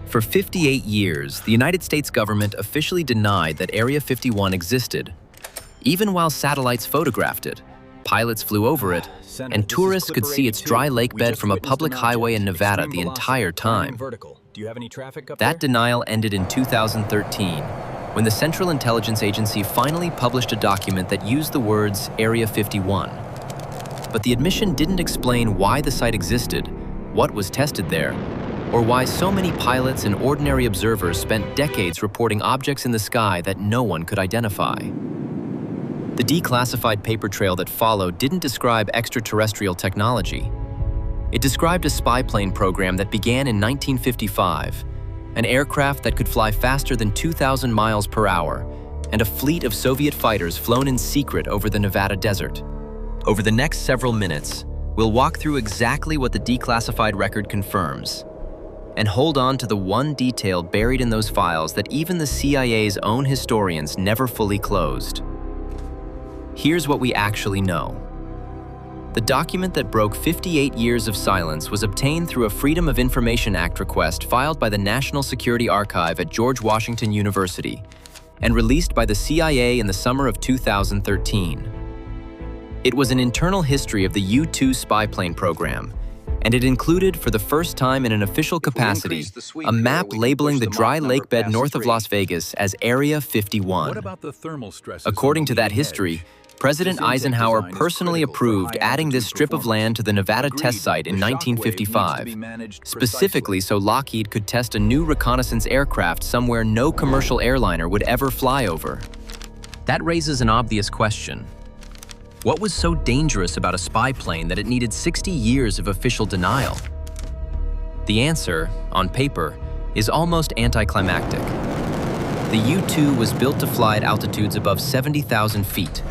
For 58 years, the United States government officially denied that Area 51 existed. Even while satellites photographed it, pilots flew over it, and tourists could see its dry lakebed from a public highway in Nevada the entire time. That denial ended in 2013, when the Central Intelligence Agency finally published a document that used the words Area 51. But the admission didn't explain why the site existed, what was tested there, or why so many pilots and ordinary observers spent decades reporting objects in the sky that no one could identify. The declassified paper trail that followed didn't describe extraterrestrial technology. It described a spy plane program that began in 1955, an aircraft that could fly faster than 2,000 miles per hour, and a fleet of Soviet fighters flown in secret over the Nevada desert. Over the next several minutes, we'll walk through exactly what the declassified record confirms, and hold on to the one detail buried in those files that even the CIA's own historians never fully closed. Here's what we actually know. The document that broke 58 years of silence was obtained through a Freedom of Information Act request filed by the National Security Archive at George Washington University and released by the CIA in the summer of 2013. It was an internal history of the U-2 spy plane program, and it included, for the first time in an official capacity, a map labeling the dry lakebed north of Las Vegas as Area 51. According to that history, President Eisenhower personally approved adding this strip of land to the Nevada test site in 1955, specifically so Lockheed could test a new reconnaissance aircraft somewhere no commercial airliner would ever fly over. That raises an obvious question. What was so dangerous about a spy plane that it needed 60 years of official denial? The answer, on paper, is almost anticlimactic. The U-2 was built to fly at altitudes above 70,000 feet,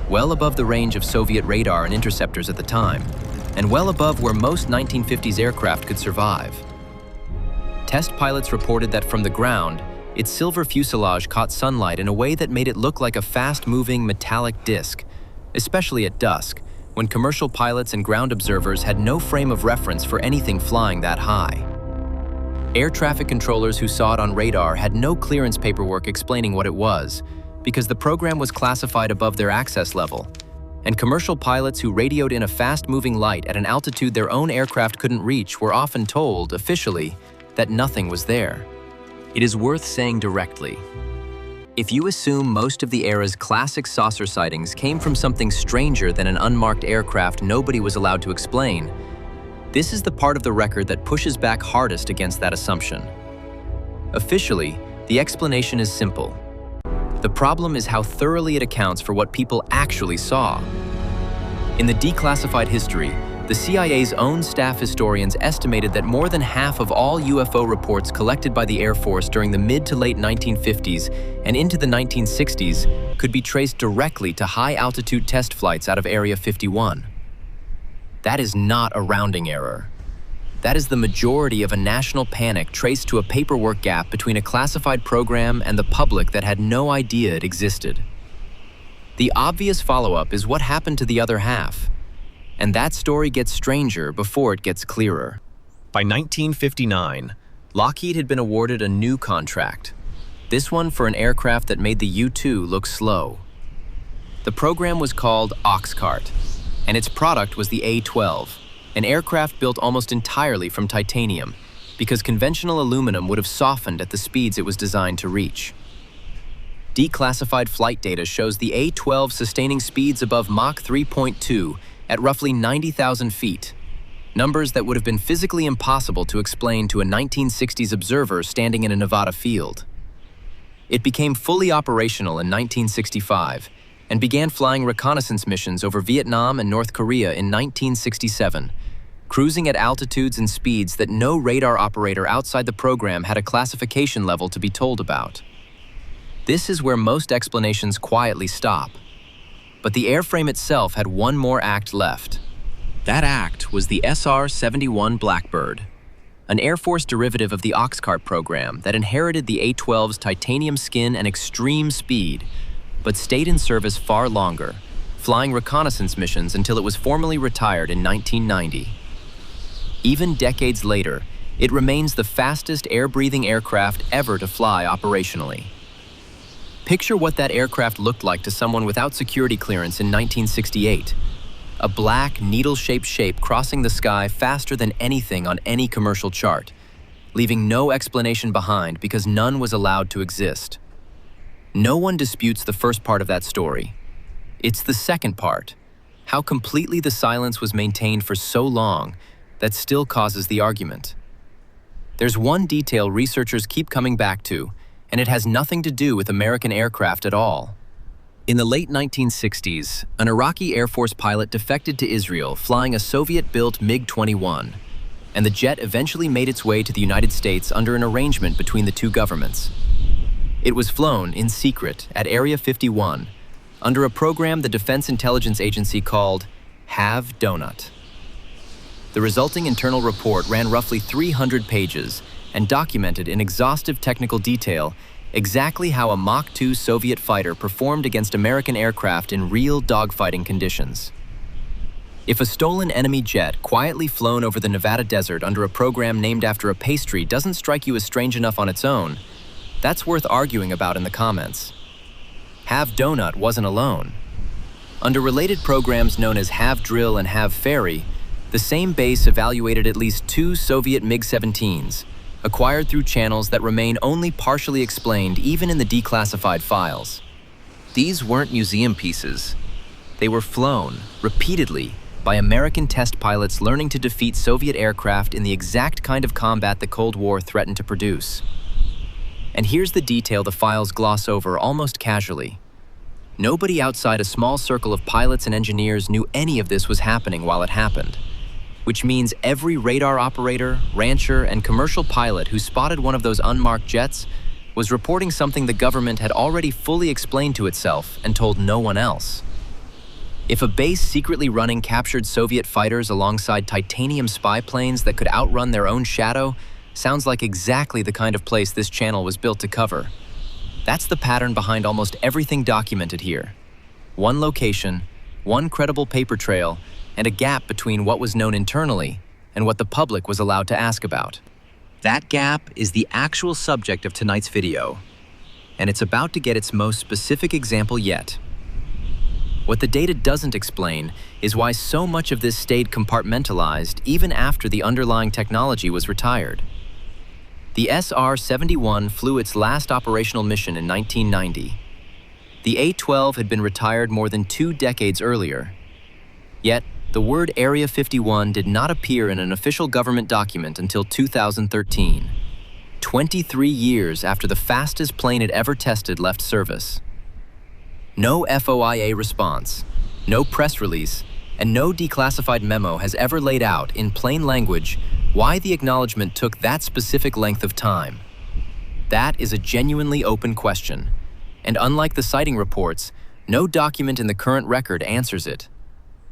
well above the range of Soviet radar and interceptors at the time, and well above where most 1950s aircraft could survive. Test pilots reported that from the ground, its silver fuselage caught sunlight in a way that made it look like a fast-moving metallic disc, especially at dusk, when commercial pilots and ground observers had no frame of reference for anything flying that high. Air traffic controllers who saw it on radar had no clearance paperwork explaining what it was, because the program was classified above their access level, and commercial pilots who radioed in a fast-moving light at an altitude their own aircraft couldn't reach were often told, officially, that nothing was there. It is worth saying directly, if you assume most of the era's classic saucer sightings came from something stranger than an unmarked aircraft nobody was allowed to explain, this is the part of the record that pushes back hardest against that assumption. Officially, the explanation is simple. The problem is how thoroughly it accounts for what people actually saw. In the declassified history, the CIA's own staff historians estimated that more than half of all UFO reports collected by the Air Force during the mid to late 1950s and into the 1960s could be traced directly to high-altitude test flights out of Area 51. That is not a rounding error. That is the majority of a national panic traced to a paperwork gap between a classified program and the public that had no idea it existed. The obvious follow-up is what happened to the other half. And that story gets stranger before it gets clearer. By 1959, Lockheed had been awarded a new contract, this one for an aircraft that made the U-2 look slow. The program was called OXCART, and its product was the A-12, an aircraft built almost entirely from titanium, because conventional aluminum would have softened at the speeds it was designed to reach. Declassified flight data shows the A-12 sustaining speeds above Mach 3.2 at roughly 90,000 feet, numbers that would have been physically impossible to explain to a 1960s observer standing in a Nevada field. It became fully operational in 1965 and began flying reconnaissance missions over Vietnam and North Korea in 1967, cruising at altitudes and speeds that no radar operator outside the program had a classification level to be told about. This is where most explanations quietly stop. But the airframe itself had one more act left. That act was the SR-71 Blackbird, an Air Force derivative of the OXCART program that inherited the A-12's titanium skin and extreme speed, but stayed in service far longer, flying reconnaissance missions until it was formally retired in 1990. Even decades later, It remains the fastest air-breathing aircraft ever to fly operationally. Picture what that aircraft looked like to someone without security clearance in 1968. A black, needle-shaped shape crossing the sky faster than anything on any commercial chart, leaving no explanation behind because none was allowed to exist. No one disputes the first part of that story. It's the second part, how completely the silence was maintained for so long, that still causes the argument. There's one detail researchers keep coming back to, and it has nothing to do with American aircraft at all. In the late 1960s, an Iraqi Air Force pilot defected to Israel flying a Soviet-built MiG-21, and the jet eventually made its way to the United States under an arrangement between the two governments. It was flown in secret at Area 51 under a program the Defense Intelligence Agency called Have Doughnut. The resulting internal report ran roughly 300 pages and documented in exhaustive technical detail exactly how a Mach 2 Soviet fighter performed against American aircraft in real dogfighting conditions. If a stolen enemy jet quietly flown over the Nevada desert under a program named after a pastry doesn't strike you as strange enough on its own, that's worth arguing about in the comments. Have Doughnut wasn't alone. Under related programs known as Have Drill and Have Ferry, the same base evaluated at least 2 Soviet MiG-17s, acquired through channels that remain only partially explained even in the declassified files. These weren't museum pieces. They were flown, repeatedly, by American test pilots learning to defeat Soviet aircraft in the exact kind of combat the Cold War threatened to produce. And here's the detail the files gloss over almost casually. Nobody outside a small circle of pilots and engineers knew any of this was happening while it happened, which means every radar operator, rancher, and commercial pilot who spotted one of those unmarked jets was reporting something the government had already fully explained to itself and told no one else. If a base secretly running captured Soviet fighters alongside titanium spy planes that could outrun their own shadow, sounds like exactly the kind of place this channel was built to cover. That's the pattern behind almost everything documented here. One location, one credible paper trail, and a gap between what was known internally and what the public was allowed to ask about. That gap is the actual subject of tonight's video, and it's about to get its most specific example yet. What the data doesn't explain is why so much of this stayed compartmentalized even after the underlying technology was retired. The SR-71 flew its last operational mission in 1990. The A-12 had been retired more than 2 decades earlier. Yet, the word Area 51 did not appear in an official government document until 2013, 23 years after the fastest plane it ever tested left service. No FOIA response, no press release, and no declassified memo has ever laid out in plain language why the acknowledgement took that specific length of time. That is a genuinely open question, and unlike the sighting reports, no document in the current record answers it.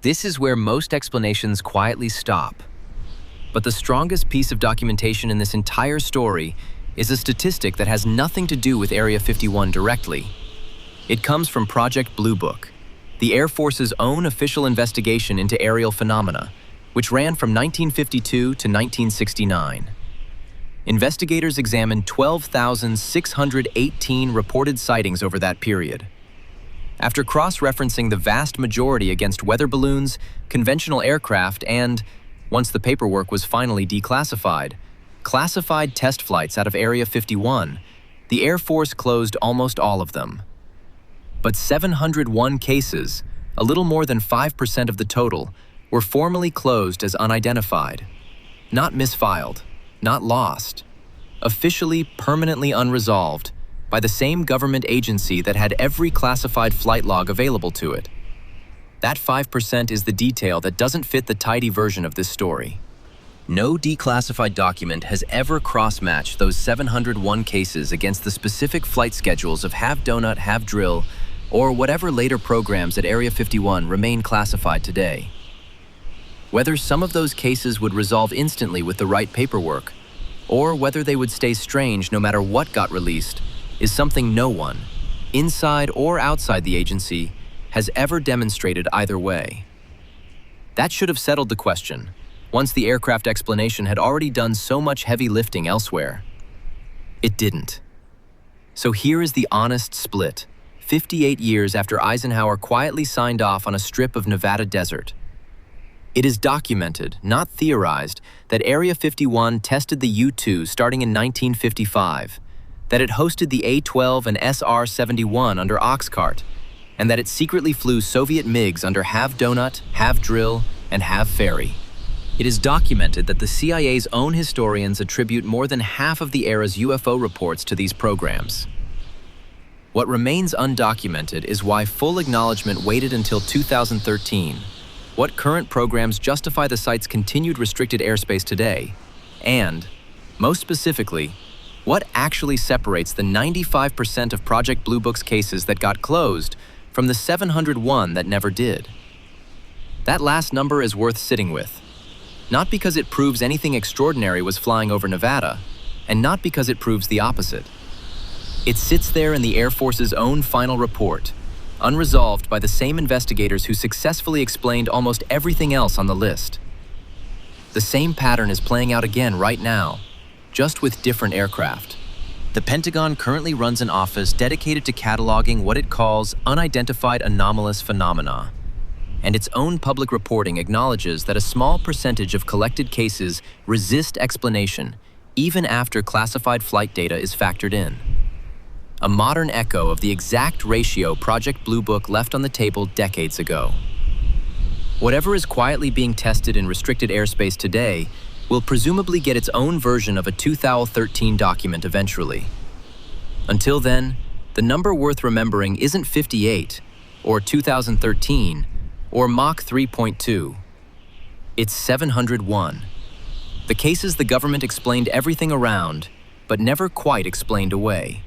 This is where most explanations quietly stop. But the strongest piece of documentation in this entire story is a statistic that has nothing to do with Area 51 directly. It comes from Project Blue Book, the Air Force's own official investigation into aerial phenomena, which ran from 1952 to 1969. Investigators examined 12,618 reported sightings over that period. After cross-referencing the vast majority against weather balloons, conventional aircraft, and, once the paperwork was finally declassified, classified test flights out of Area 51, the Air Force closed almost all of them. But 701 cases, a little more than 5% of the total, were formally closed as unidentified. Not misfiled, not lost. Officially permanently unresolved by the same government agency that had every classified flight log available to it. That 5% is the detail that doesn't fit the tidy version of this story. No declassified document has ever cross-matched those 701 cases against the specific flight schedules of Have Doughnut, Have Drill, or whatever later programs at Area 51 remain classified today. Whether some of those cases would resolve instantly with the right paperwork, or whether they would stay strange no matter what got released, is something no one, inside or outside the agency, has ever demonstrated either way. That should have settled the question. once the aircraft explanation had already done so much heavy lifting elsewhere. It didn't. So here is the honest split, 58 years after Eisenhower quietly signed off on a strip of Nevada desert. It is documented, not theorized, that Area 51 tested the U-2 starting in 1955, that it hosted the A-12 and SR-71 under OXCART, and that it secretly flew Soviet MiGs under Have Doughnut, Have Drill, and Have Ferry. It is documented that the CIA's own historians attribute more than half of the era's UFO reports to these programs. What remains undocumented is why full acknowledgement waited until 2013, what current programs justify the site's continued restricted airspace today, and, most specifically, what actually separates the 95% of Project Blue Book's cases that got closed from the 701 that never did. That last number is worth sitting with, not because it proves anything extraordinary was flying over Nevada, and not because it proves the opposite. It sits there in the Air Force's own final report, unresolved by the same investigators who successfully explained almost everything else on the list. The same pattern is playing out again right now, just with different aircraft. The Pentagon currently runs an office dedicated to cataloging what it calls unidentified anomalous phenomena, and its own public reporting acknowledges that a small percentage of collected cases resist explanation even after classified flight data is factored in. A modern echo of the exact ratio Project Blue Book left on the table decades ago. Whatever is quietly being tested in restricted airspace today will presumably get its own version of a 2013 document eventually. Until then, the number worth remembering isn't 58, or 2013, or Mach 3.2. It's 701. The cases the government explained everything around, but never quite explained away.